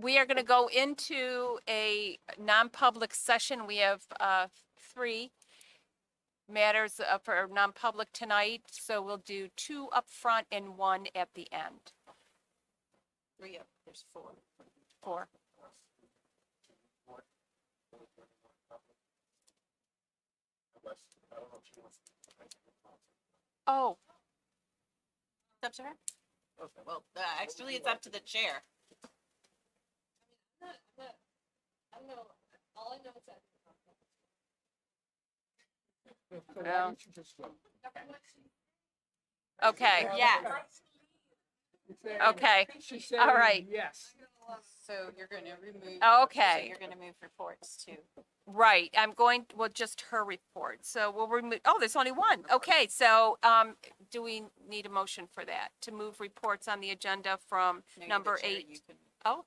We are going to go into a non-public session. We have three matters for non-public tonight, so we'll do two up front and one at the end. There's four. Four. Oh, It's up to her? Okay, well, actually, it's up to the chair. I don't know. All I know is that. Well. Why don't you just go? okay. Yes. Okay. She's saying All right. yes. So you're gonna remove. Okay. So you're gonna move reports too. Right, well, just her report. So we'll remove, oh, there's only one. Okay, so, do we need a motion for that? To move reports on the agenda from No, you're the number chair, 8? you can- Oh,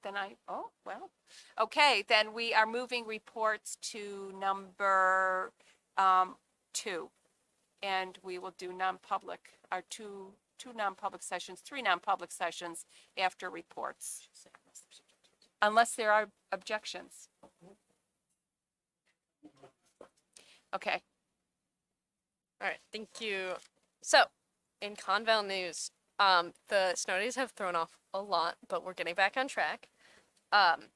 well. Okay, then we are moving reports to number, 2. And we will do non-public, our two non-public sessions, 3 non-public sessions after reports. Unless there are objections. Okay. All right, thank you. So, in Conval news, the snow days have thrown off a lot, but we're getting back on track. Last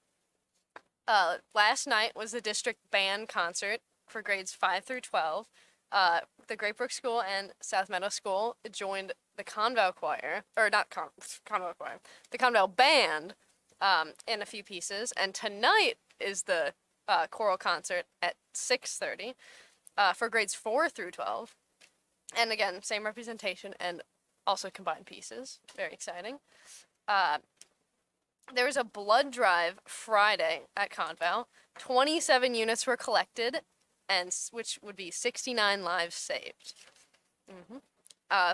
night was the district band concert for grades 5 through 12. The Great Brook School and South Meadow School joined the Conval choir, or not Conval choir, the Conval band in a few pieces. And tonight is the choral concert at 6:30 for grades 4 through 12. And again, same representation and also combined pieces. Very exciting. There was a blood drive Friday at Conval. 27 units were collected, and which would be 69 lives saved.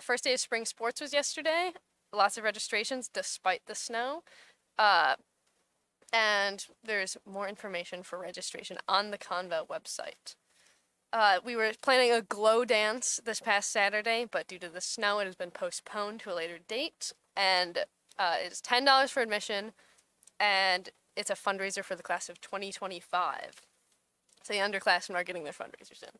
First day of spring sports was yesterday. Lots of registrations despite the snow. And there's more information for registration on the Conval website. We were planning a glow dance this past Saturday, but due to the snow, it has been postponed to a later date. And it's $10 for admission, and it's a fundraiser for the class of 2025. So the underclassmen are getting their fundraisers in.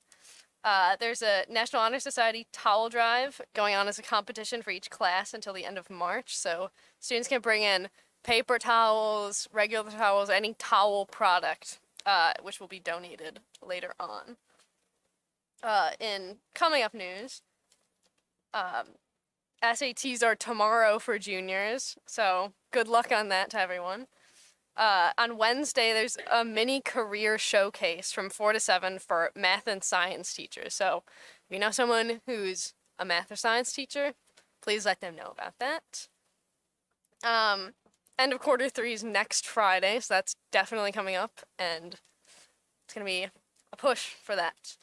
There's a National Honor Society towel drive going on as a competition for each class until the end of March. So students can bring in paper towels, regular towels, any towel product, which will be donated later on. In coming up news, SATs are tomorrow for juniors, so good luck on that to everyone. On Wednesday, there's a mini career showcase from 4 to 7 for math and science teachers. So if you know someone who's a math or science teacher, please let them know about that. End of quarter 3 is next Friday, so that's definitely coming up, and it's going to be a push for that.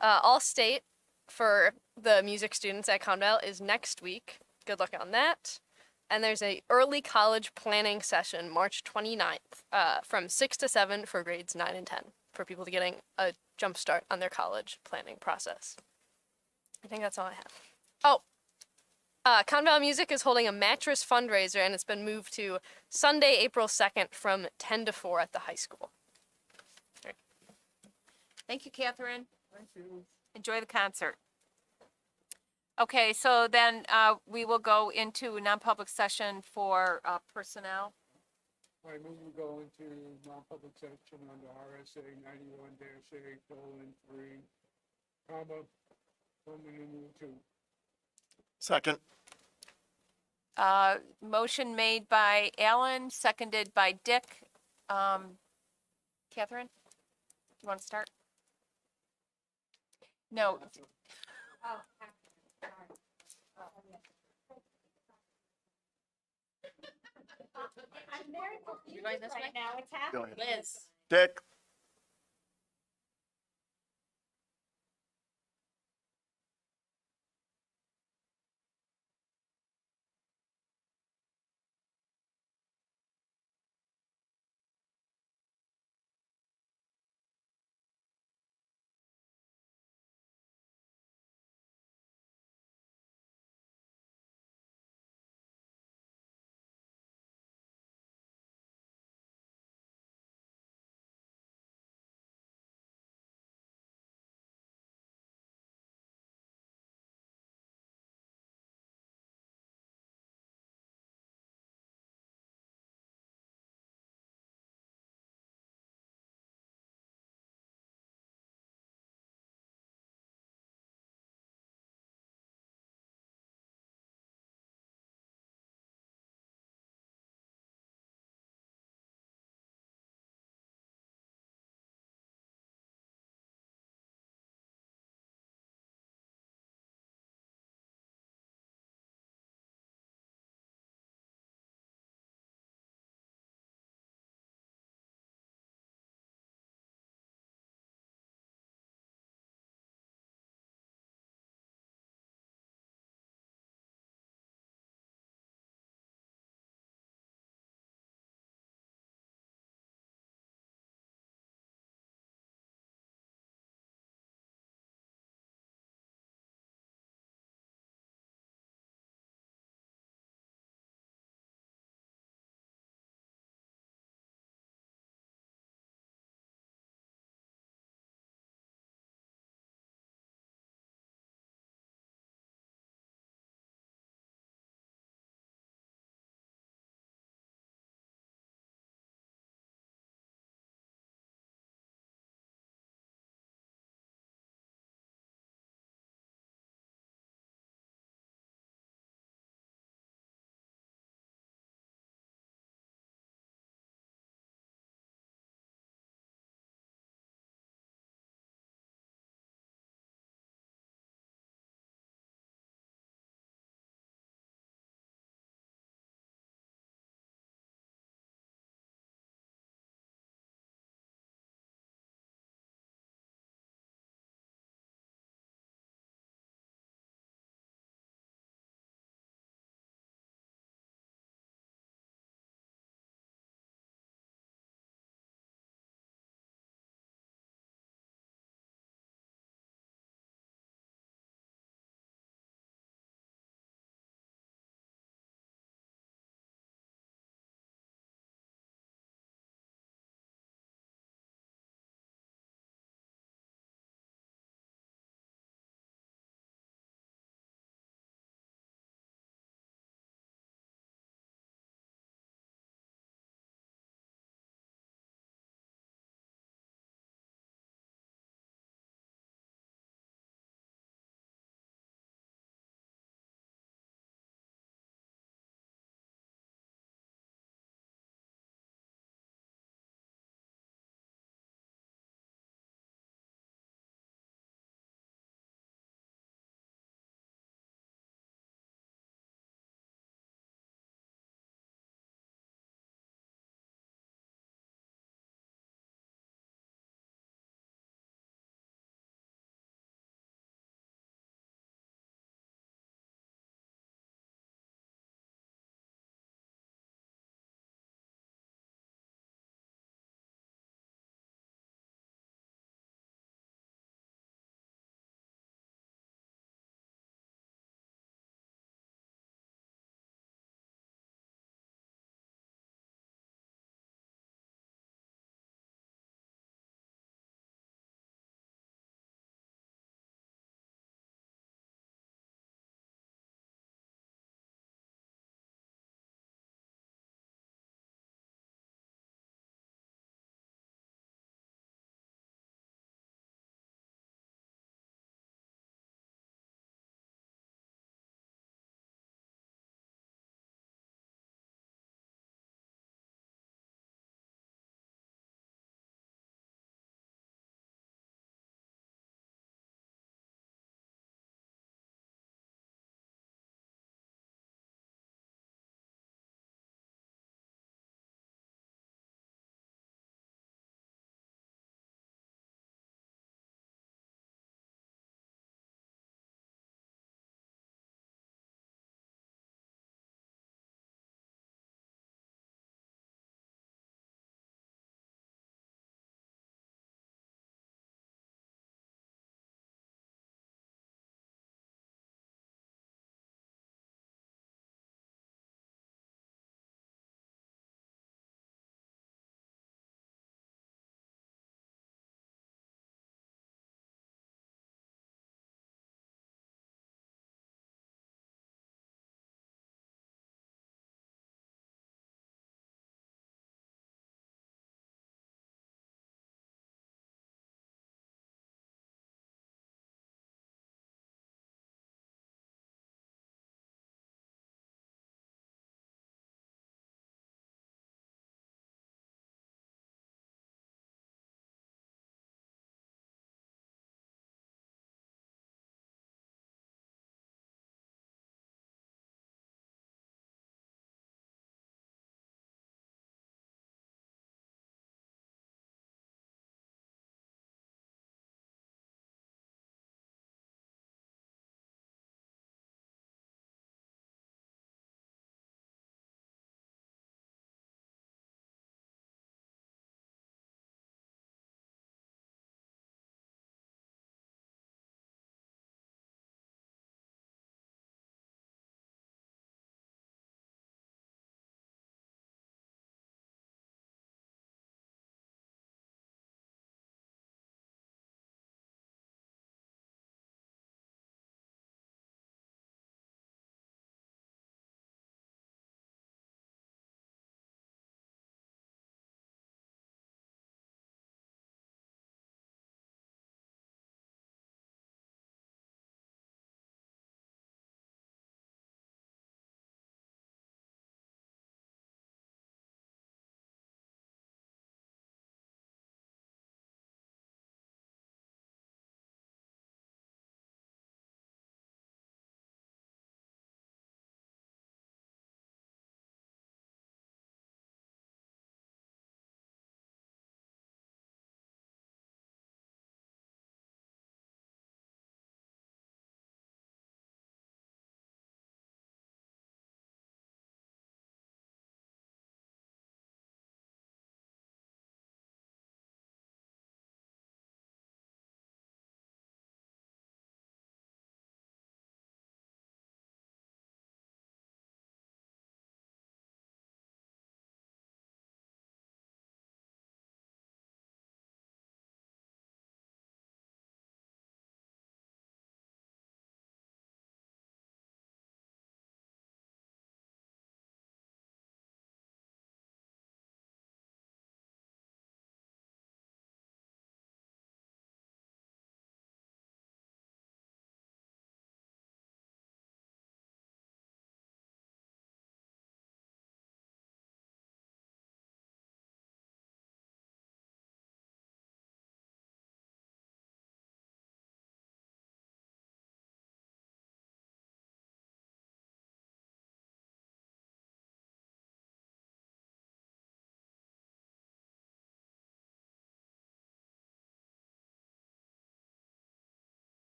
All state for the music students at Conval is next week. Good luck on that. And there's a early college planning session March 29th from 6 to 7 for grades 9 and 10 for people to getting a jump start on their college planning process. I think that's all I have. Conval Music is holding a mattress fundraiser, and it's been moved to Sunday, April 2nd from 10 to 4 at the high school. Thank you, Catherine. Thank you. Enjoy the concert. Okay, so then we will go into a non-public session for personnel. I move we go into non-public section under RSA 91-8:3, comma, Roman numeral 2. Second. Motion made by Alan, seconded by Dick. Catherine, you want to start? No. I'm very You're going this way? right now. It's happening. Go ahead. Liz. Dick.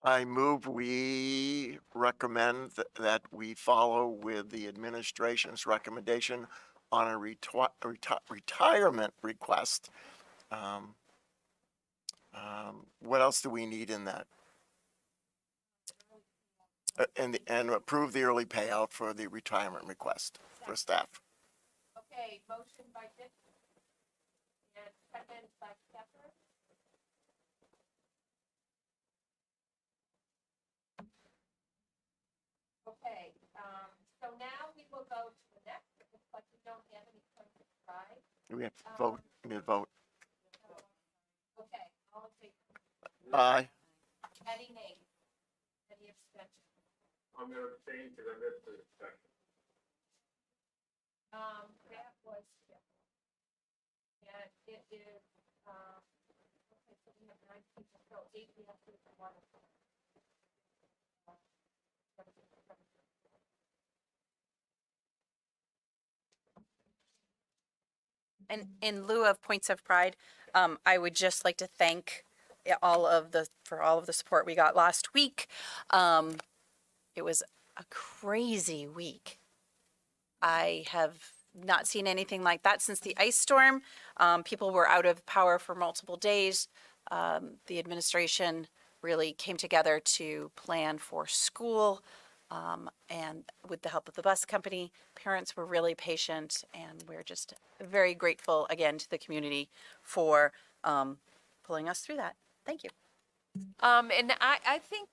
I move we recommend that we follow with the administration's recommendation on a retirement request. What else do we need in that? And approve the early payout for the retirement request for staff. Okay, motion by Dick and second by Catherine. Okay, so now we will go to the next, it looks like we don't have any points of pride. We have to vote, we need to vote. Okay, all in favor? Aye. Any nays? Any abstentions? I'm gonna abstain because I missed the discussion. That was, yeah. And it is, okay, so we have 9 people, so 8 we have to do one. And in lieu of points of pride, I would just like to thank for all of the support we got last week. It was a crazy week. I have not seen anything like that since the ice storm. People were out of power for multiple days. The administration really came together to plan for school. And with the help of the bus company, parents were really patient, and we're just very grateful again to the community for pulling us through that. Thank you. And I think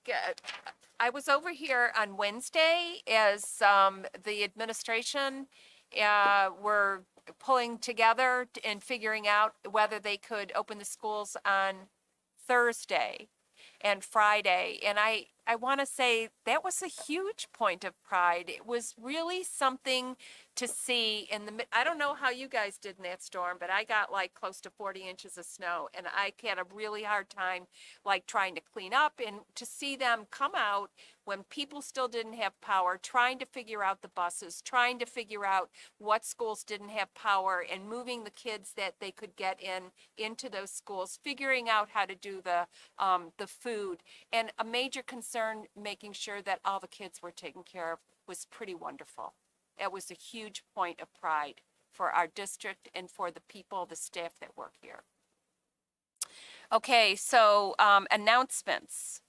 I was over here on Wednesday as the administration were pulling together and figuring out whether they could open the schools on Thursday and Friday. And I want to say that was a huge point of pride. It was really something to see I don't know how you guys did in that storm, but I got like close to 40 inches of snow, and I had a really hard time like trying to clean up, and to see them come out when people still didn't have power, trying to figure out the buses, trying to figure out what schools didn't have power, and moving the kids that they could get into those schools, figuring out how to do the food, and a major concern making sure that all the kids were taken care of was pretty wonderful. It was a huge point of pride for our district and for the people, the staff that work here. Okay, so announcements.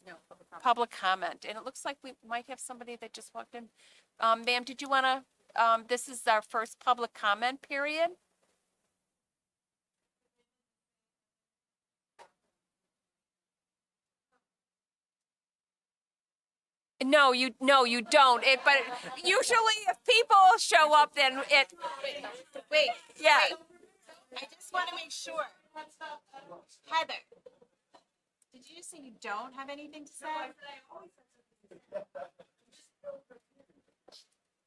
No, Public comment, and it looks like we might have somebody that just walked in. Ma'am, did you want to, this is our first public comment period? No, you don't. But usually if people show up, then Wait, yeah. I just want to make sure. Heather, did you just say you don't have anything to say?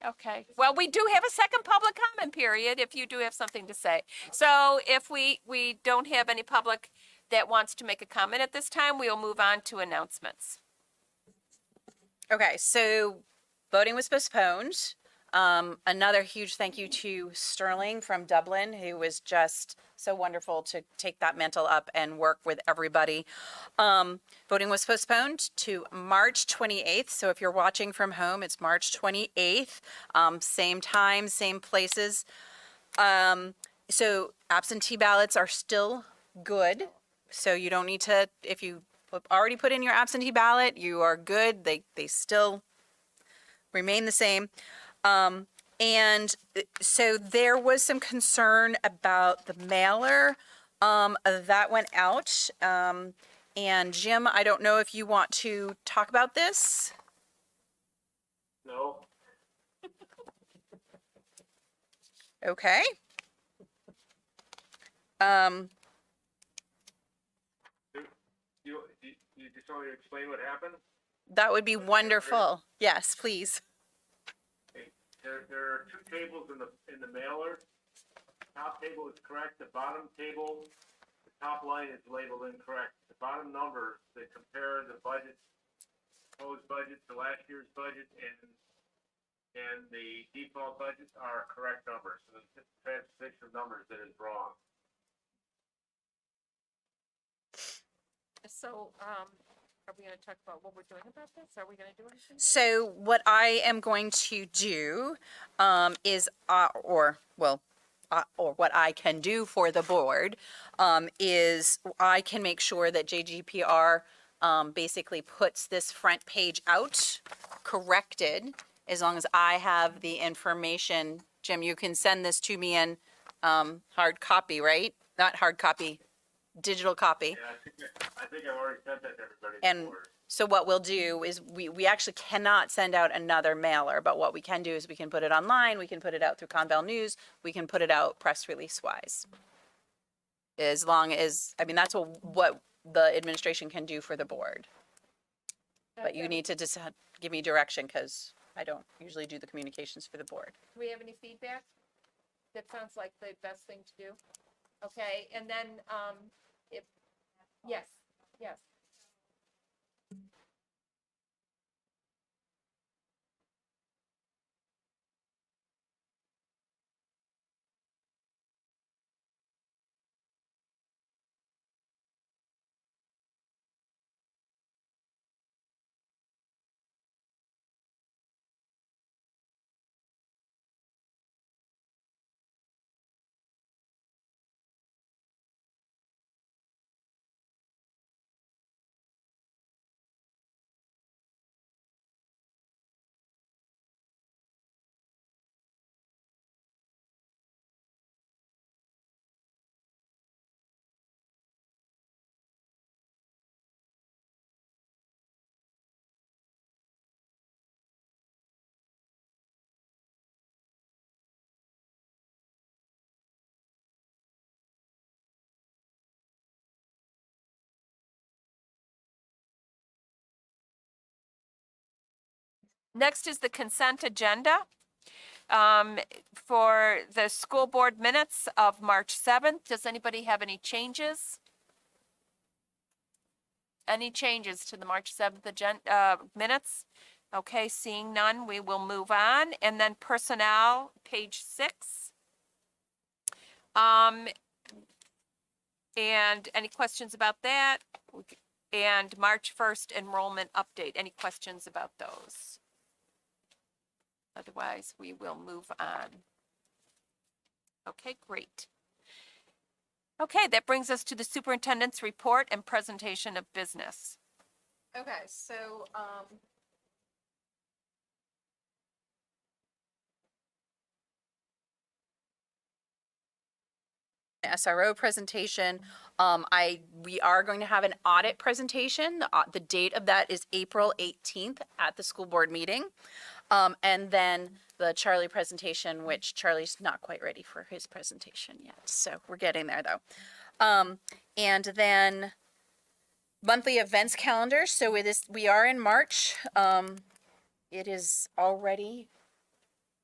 Okay, well, we do have a second public comment period if you do have something to say. So if we don't have any public that wants to make a comment at this time, we'll move on to announcements. Okay, so voting was postponed. Another huge thank you to Sterling from Dublin, who was just so wonderful to take that mantle up and work with everybody. Voting was postponed to March 28th. So if you're watching from home, it's March 28th. Same time, same places. So absentee ballots are still good. So you don't need to, if you already put in your absentee ballot, you are good. They still remain the same. And so there was some concern about the mailer that went out. And Jim, I don't know if you want to talk about this. No, Okay. you just want me to explain what happened? That would be wonderful. Yes, please. There are two tables in the mailer. Top table is correct, the bottom table, the top line is labeled incorrect. The bottom numbers that compare the budget, proposed budget to last year's budget and the default budgets are correct numbers. So it's just a transposition of numbers that is wrong. So, are we gonna talk about what we're doing about this? Are we gonna do anything? So what I am going to do is, or what I can do for the board is I can make sure that JGPR basically puts this front page out corrected, as long as I have the information. Jim, you can send this to me in hard copy, right? Not hard copy, digital copy. Yeah, I think I've already sent that to everybody And before. so what we'll do is we actually cannot send out another mailer, but what we can do is we can put it online, we can put it out through Conval News, we can put it out press release wise. As long as, I mean, that's what the administration can do for the board. But you need to just give me direction, because I don't usually do the communications for the board. Do we have any feedback? That sounds like the best thing to do. Okay, and then, if, yes, yes. Next is the consent agenda. For the school board minutes of March 7th, does anybody have any changes? Any changes to the March 7th minutes? Okay, seeing none, we will move on. And then personnel, page 6. And any questions about that? And March 1st enrollment update, any questions about those? Otherwise, we will move on. Okay, great. Okay, that brings us to the superintendent's report and presentation of business. Okay, so, SRO presentation. We are going to have an audit presentation. The date of that is April 18th at the school board meeting. And then the Charlie presentation, which Charlie's not quite ready for his presentation yet. So we're getting there though. And then monthly events calendar. So we are in March. It is already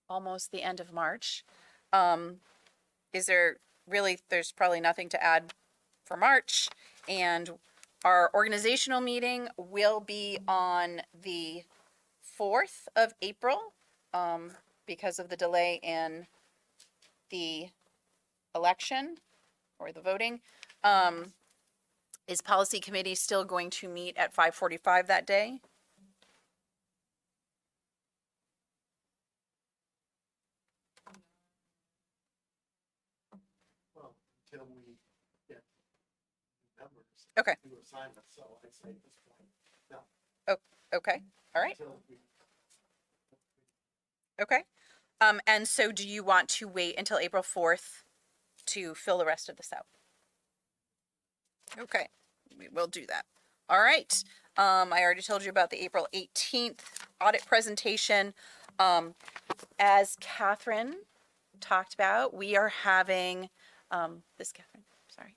almost the end of March. There's probably nothing to add for March. And our organizational meeting will be on the 4th of April, because of the delay in the election or the voting. Is policy committee still going to meet at 5:45 that day? Well, until we get numbers. Okay. Do assignments, so I'd say at this point, no. Okay, all right, Until we okay. And so do you want to wait until April 4th to fill the rest of this out? Okay, we will do that. All right. I already told you about the April 18th audit presentation. As Catherine talked about, we are having, Catherine, sorry.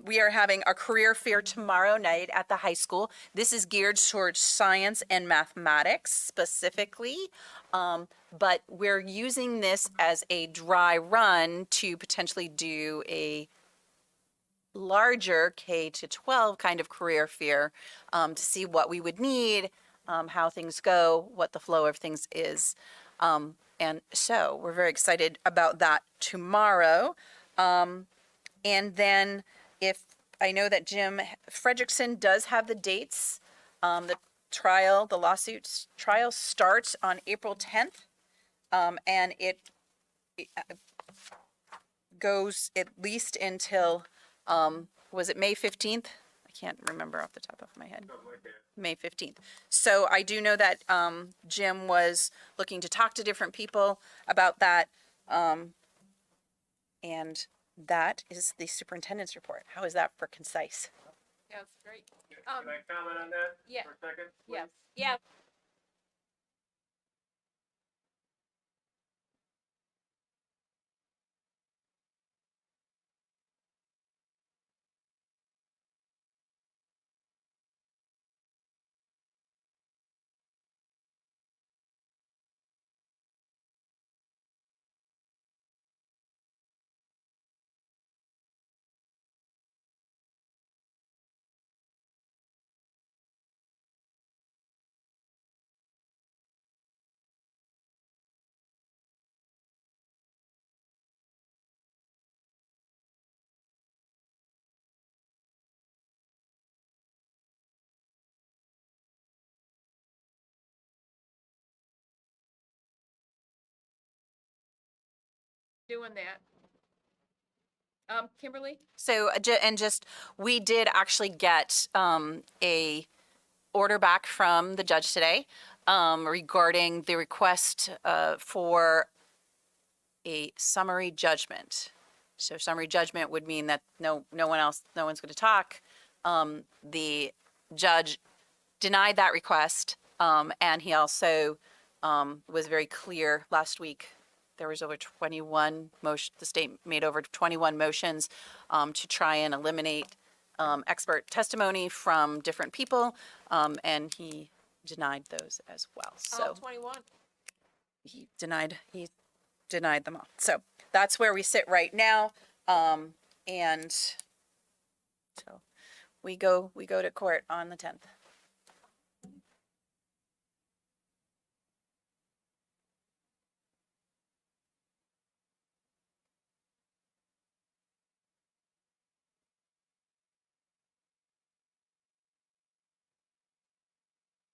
We are having a career fair tomorrow night at the high school. This is geared towards science and mathematics specifically. But we're using this as a dry run to potentially do a larger K to 12 kind of career fair, to see what we would need, how things go, what the flow of things is. And so we're very excited about that tomorrow. And then if I know that Jim Frederickson does have the dates. The lawsuit trial starts on April 10th. And it goes at least until, was it May 15th? I can't remember off the top of my head. Something like that. May 15th. So I do know that Jim was looking to talk to different people about that. And that is the superintendent's report. How is that for concise? Yes, great. Can I comment on that yeah. for a second? please? Yes, yeah. Doing that. Kimberly? So, we did actually get a order back from the judge today regarding the request for a summary judgment. So summary judgment would mean that no one's going to talk. The judge denied that request, and he also was very clear last week. There was over 21 motion. The state made over 21 motions to try and eliminate expert testimony from different people, and he denied those as well. All So 21. he denied them all. So that's where we sit right now, and so we go to court on the 10th.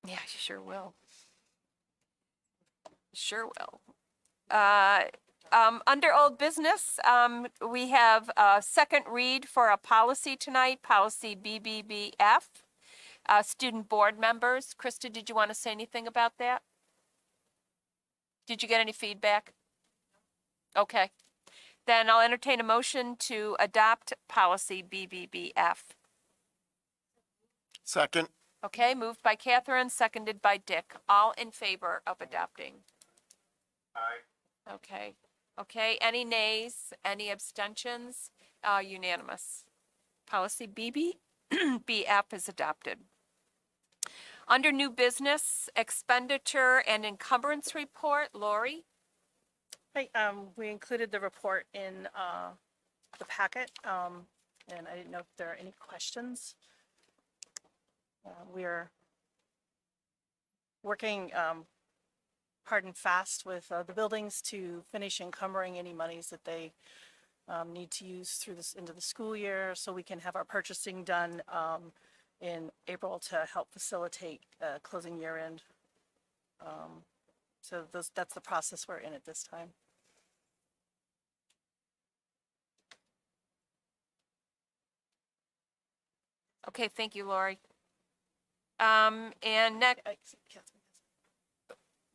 Yeah, you sure will. Sure will. Under old business, we have a second read for a policy tonight, policy BBBF. Student board members. Krista, did you want to say anything about that? Did you get any feedback? Okay. Then I'll entertain a motion to adopt policy BBBF. Second, Okay, moved by Catherine, seconded by Dick. All in favor of adopting? Aye. Okay. Okay, any nays, any abstentions? Unanimous. Policy BBF is adopted. Under new business, expenditure and encumbrance report, Lori? Right, we included the report in the packet, and I didn't know if there are any questions. We are working hard and fast with the buildings to finish encumbering any monies that they need to use through this into the school year, so we can have our purchasing done in April to help facilitate closing year end. So that's the process we're in at this time. Okay, thank you, Lori. And next, Catherine,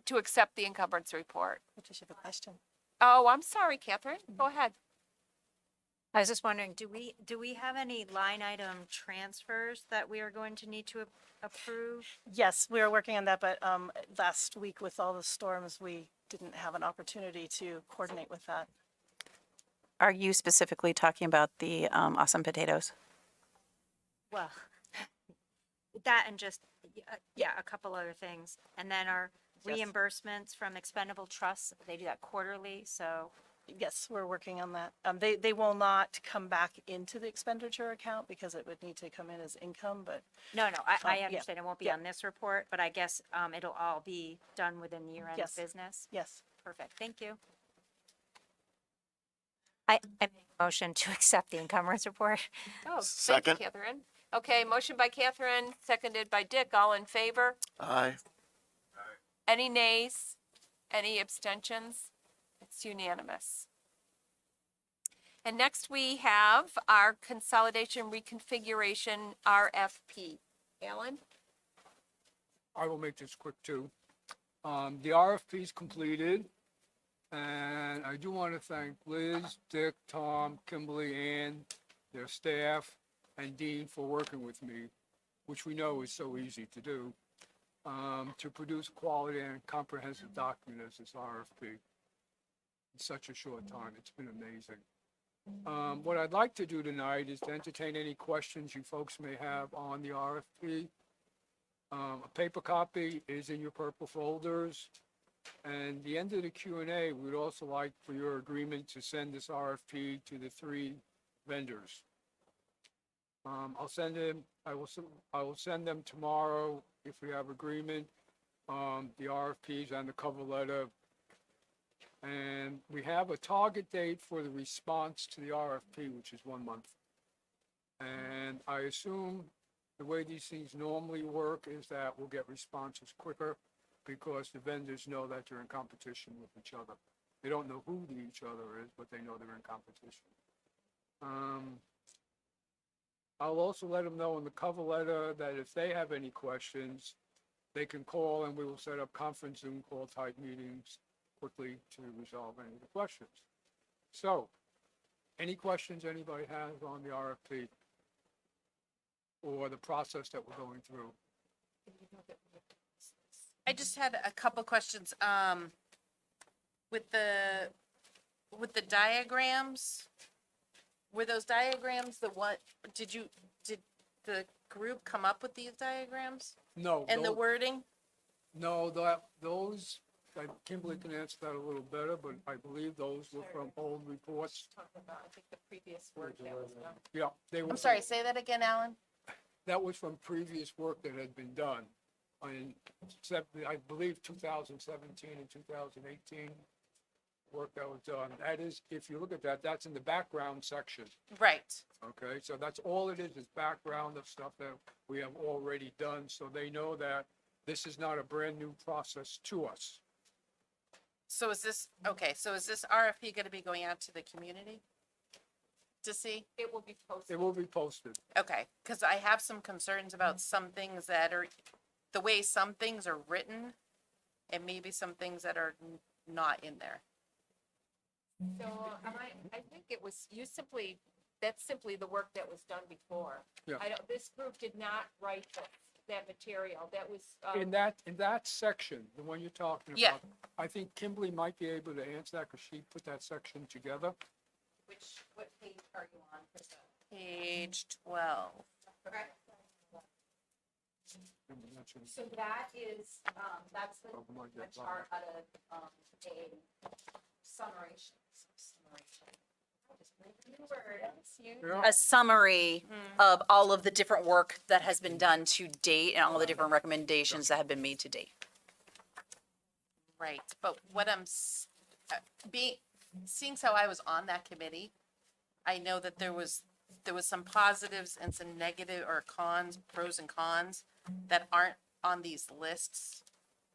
to accept the encumbrance report. I just have a question. Oh, I'm sorry, Catherine. Go ahead. I was just wondering, do we have any line item transfers that we are going to need to approve? Yes, we are working on that, but last week with all the storms, we didn't have an opportunity to coordinate with that. Are you specifically talking about the awesome potatoes? Well, that and just, yeah, a couple other things. And then our Yes. reimbursements from expendable trusts, they do that quarterly, so, Yes, we're working on that. They will not come back into the expenditure account because it would need to come in as income, but no, I yeah, understand it won't be yeah. on this report, but I guess, it'll all be done within year-end Yes. business. yes. Perfect, thank you. I make a motion to accept the encumbrance report. Oh, thanks, Second. Catherine. Okay, motion by Catherine, seconded by Dick. All in favor? Aye. Any nays? Any abstentions? It's unanimous. And next we have our consolidation reconfiguration RFP. Alan? I will make this quick too. The RFP is completed, and I do want to thank Liz, Dick, Tom, Kimberly, Ann, their staff, and Dean for working with me, which we know is so easy to do, to produce quality and comprehensive document as this RFP in such a short time. It's been amazing. What I'd like to do tonight is to entertain any questions you folks may have on the RFP. A paper copy is in your purple folders. And the end of the Q&A, we'd also like for your agreement to send this RFP to the 3 vendors. I'll send them, I will send them tomorrow if we have agreement, the RFPs and the cover letter. And we have a target date for the response to the RFP, which is 1 month. And I assume the way these things normally work is that we'll get responses quicker because the vendors know that they're in competition with each other. They don't know who each other is, but they know they're in competition. I'll also let them know in the cover letter that if they have any questions, they can call and we will set up conference Zoom call type meetings quickly to resolve any of the questions. So, any questions anybody has on the RFP or the process that we're going through? I just had a couple questions. With the diagrams, were those diagrams did the group come up with these diagrams No. and the wording? No, those, Kimberly can answer that a little better, but I believe those were from old reports. I think the previous work that was done. Yeah, they were. I'm sorry, say that again, Alan? That was from previous work that had been done. I believe 2017 and 2018 work that was done. That is, if you look at that, that's in the background section. Right. Okay, so that's all it is background of stuff that we have already done, so they know that this is not a brand new process to us. So is this RFP going to be going out to the community to see? It will be posted. It will be posted. Okay, because I have some concerns about some things that are, the way some things are written, and maybe some things that are not in there. So I think it was, that's simply the work that was done before. Yeah. This group did not write that material. That was, In that section, the one you're talking Yeah. about, I think Kimberly might be able to answer that because she put that section together. what page are you on, Krista? Page 12. So that is, that's the Oh, my God. chart out of, a summation. Yeah. A summary of all of the different work that has been done to date and all the different recommendations that have been made to date. Right, but what I'm seeing how I was on that committee, I know that there was some positives and some negative or cons, pros and cons that aren't on these lists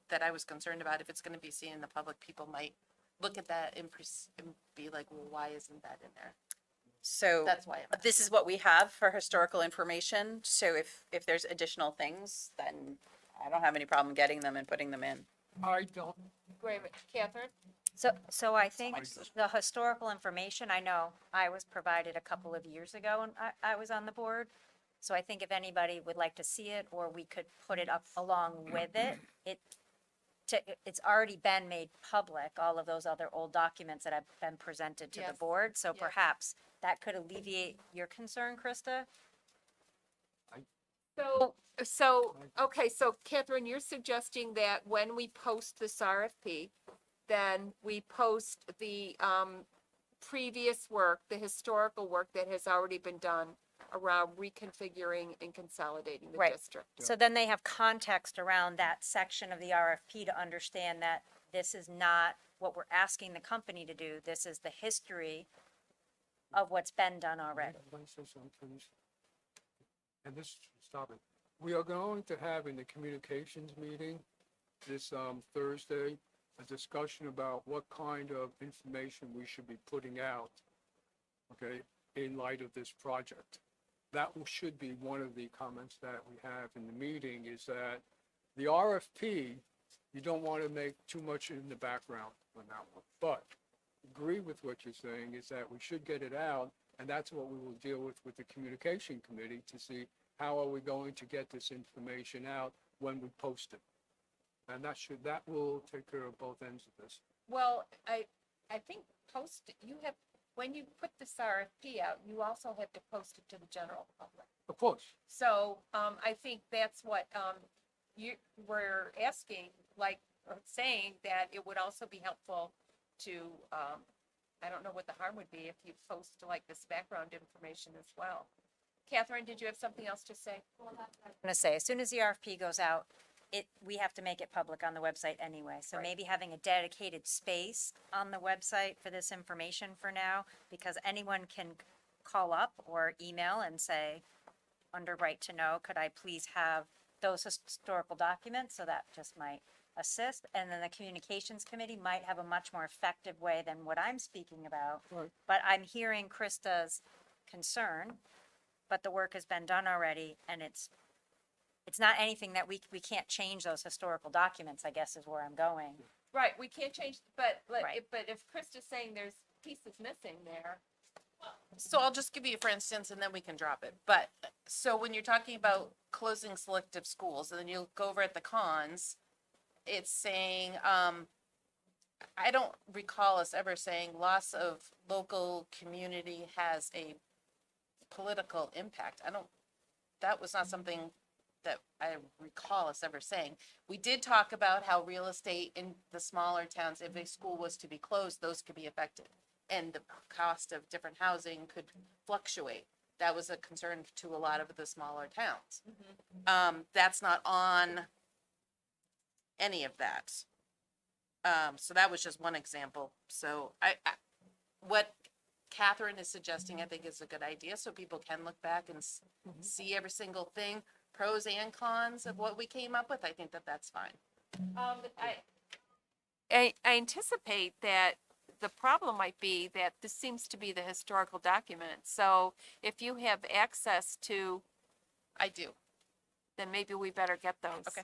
that I was concerned about. If it's going to be seen in the public, people might look at that and be like, well, why isn't that in there? So that's why this is what we have for historical information. So if there's additional things, then I don't have any problem getting them and putting them in. I don't, Wait a minute, Catherine? So I think the historical information, I know I was provided a couple of years ago when I was on the board. So I think if anybody would like to see it, or we could put it up along with it, it's already been made public, all of those other old documents that have been presented to the Yes. board. So Yes. perhaps that could alleviate your concern, Krista? Okay, so Catherine, you're suggesting that when we post this RFP, then we post the, previous work, the historical work that has already been done around reconfiguring and consolidating the Right. district. So then they have context around that section of the RFP to understand that this is not what we're asking the company to do. This is the history of what's been done already. Let me say something, please. And this, stop it. We are going to have in the communications meeting this Thursday, a discussion about what kind of information we should be putting out, okay, in light of this project. That should be one of the comments that we have in the meeting, is that the RFP, you don't want to make too much in the background on that one. But agree with what you're saying, is that we should get it out, and that's what we will deal with the communication committee, to see how are we going to get this information out when we post it. And that will take care of both ends of this. Well, I think when you put this RFP out, you also have to post it to the general public. Of course, So, I think that's what, you were asking, like, or saying that it would also be helpful to, I don't know what the harm would be if you post like this background information as well. Catherine, did you have something else to say? I'm gonna say, as soon as the RFP goes out, we have to make it public on the website anyway. So Right. maybe having a dedicated space on the website for this information for now, because anyone can call up or email and say, under right to know, could I please have those historical documents? So that just might assist. And then the communications committee might have a much more effective way than what I'm speaking about. Right. But I'm hearing Krista's concern, but the work has been done already, and it's not anything that we can't change those historical documents, I guess is where I'm going. Right, we can't change, but, Right. but if Krista's saying there's pieces missing there, So I'll just give you for instance, and then we can drop it. But, so when you're talking about closing selective schools, and then you go over at the cons, it's saying, I don't recall us ever saying loss of local community has a political impact. That was not something that I recall us ever saying. We did talk about how real estate in the smaller towns, if a school was to be closed, those could be affected. And the cost of different housing could fluctuate. That was a concern to a lot of the smaller towns. That's not on any of that. So that was just one example. So what Catherine is suggesting, I think is a good idea, so people can look back and see every single thing, pros and cons of what we came up with. I think that's fine. I anticipate that the problem might be that this seems to be the historical document. So if you have access to, I do. then maybe we better get those. Okay.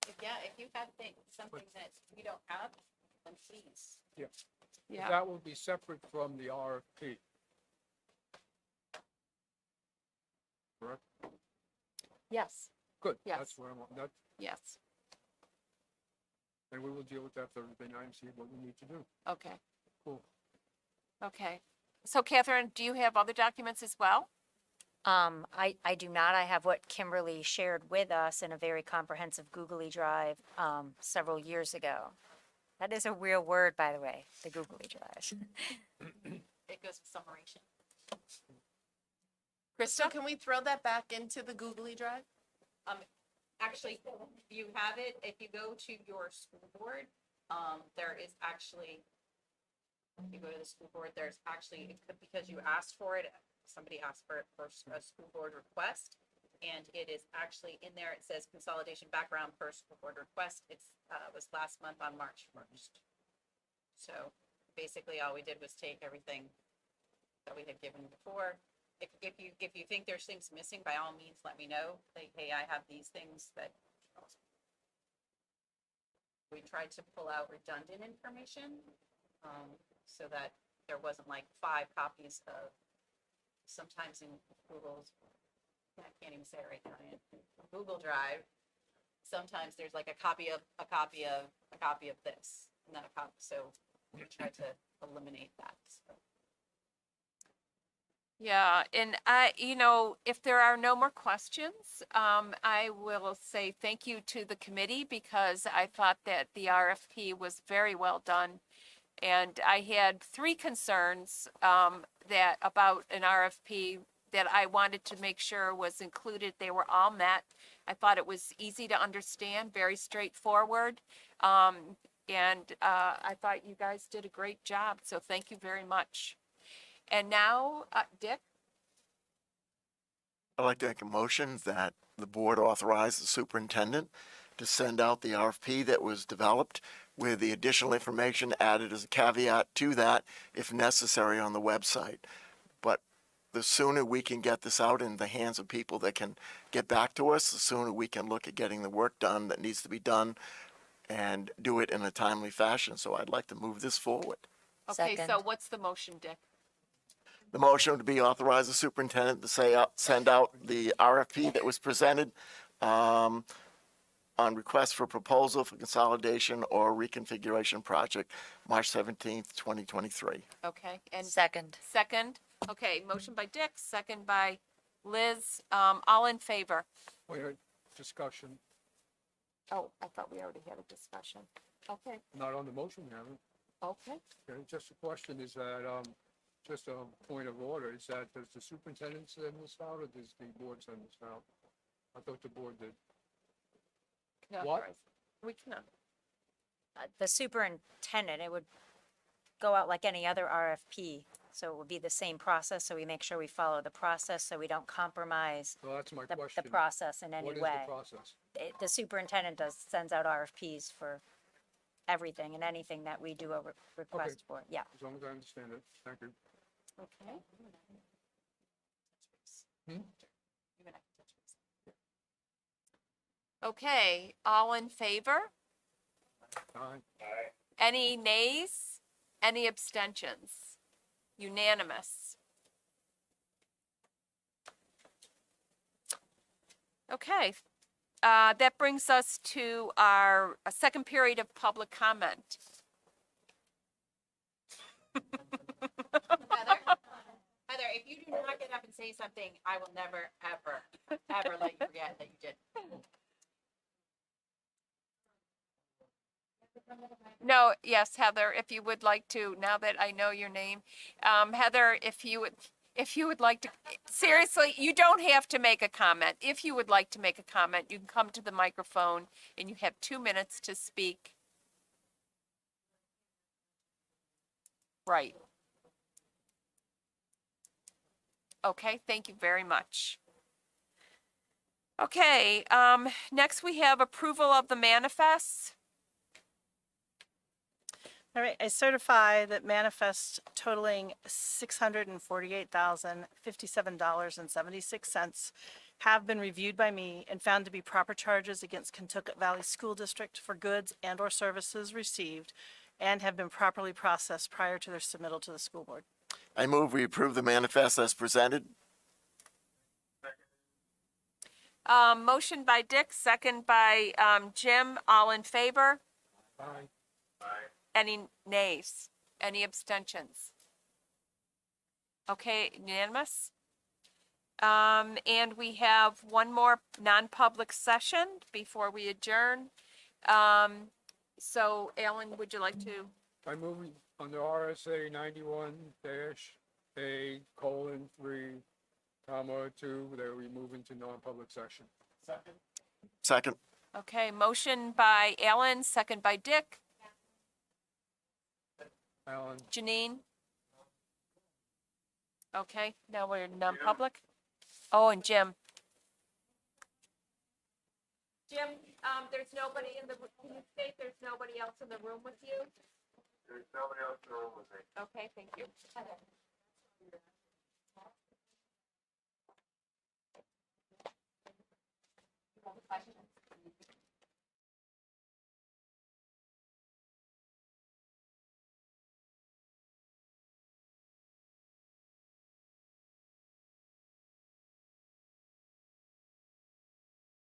If you have something that we don't have, then please. Yeah, that will be separate from the RFP. Correct? yes, Good. Yes. That's where I want, that, yes, and we will deal with that Thursday night and see what we need to do. okay, Cool. okay. So Catherine, do you have other documents as well? I do not. I have what Kimberly shared with us in a very comprehensive Googly Drive, several years ago. That is a real word, by the way, the Googly Drive. It goes with summarization. Krista, can we throw that back into the Googly Drive? Actually, you have it, if you go to your school board, there is actually, if you go to the school board, there's actually, it could, because you asked for it, somebody asked for it for a school board request, and it is actually in there, it says consolidation background per school board request, was last month on March 1st. So basically, all we did was take everything that we had given before. If you think there's things missing, by all means, let me know. Like, hey, I have these things that. We tried to pull out redundant information, so that there wasn't like 5 copies of, sometimes in Google's, I can't even say it right now, in Google Drive, sometimes there's like a copy of this, and then a copy, so we tried to eliminate that, so. Yeah, and if there are no more questions, I will say thank you to the committee, because I thought that the RFP was very well done. And I had 3 concerns, that about an RFP that I wanted to make sure was included. They were all met. I thought it was easy to understand, very straightforward. And I thought you guys did a great job, so thank you very much. And now, Dick? I'd like to make a motion that the board authorize the superintendent to send out the RFP that was developed with the additional information added as a caveat to that, if necessary, on the website. But the sooner we can get this out in the hands of people that can get back to us, the sooner we can look at getting the work done that needs to be done and do it in a timely fashion. So I'd like to move this forward. Okay, so Second. what's the motion, Dick? The motion would be authorize the superintendent to send out the RFP that was presented on request for proposal for consolidation or reconfiguration project, March 17th, 2023. Okay, and Second. second? Okay, motion by Dick, second by Liz. All in favor? Wait, discussion, Oh, I thought we already had a discussion. Okay, not on the motion, we haven't. okay. Okay, just a question, is that, just a point of order, is that, does the superintendent send this out, or does the board send this out? I thought the board did. Can What? authorize- We can. The superintendent, it would go out like any other RFP. So it would be the same process, so we make sure we follow the process, so we don't compromise Well, that's my the question. process in any What is way. the process? The superintendent sends out RFPs for everything and anything that we do a request for, yeah. As long as I understand it, thank you. Okay. Hmm? Okay, all in favor? Aye. Any nays? Any abstentions? Unanimous. Okay, that brings us to our second period of public comment. Heather, if you do not get up and say something, I will never, ever, ever let you forget that you did. No, yes, Heather, if you would like to, now that I know your name, Heather, if you would like to, seriously, you don't have to make a comment. If you would like to make a comment, you can come to the microphone and you have 2 minutes to speak. Right. Okay, thank you very much. Okay, next we have approval of the manifests. All right, I certify that manifest totaling $648,057.76 have been reviewed by me and found to be proper charges against Kentucket Valley School District for goods and/or services received and have been properly processed prior to their submittal to the school board. I move we approve the manifest as presented. Motion by Dick, second by Jim. All in favor? Aye. Any nays? Any abstentions? Okay, unanimous. And we have one more non-public session before we adjourn. So Alan, would you like to? I move under RSA 91-A:3, that we move into non-public session. Second. Okay, motion by Alan, second by Dick. Alan, Janine? Okay, now we're in non-public. Oh, and Jim. Jim, there's nobody in the, can you state there's nobody else in the room with you? There's nobody else in the room with me. Okay, thank you. Questions?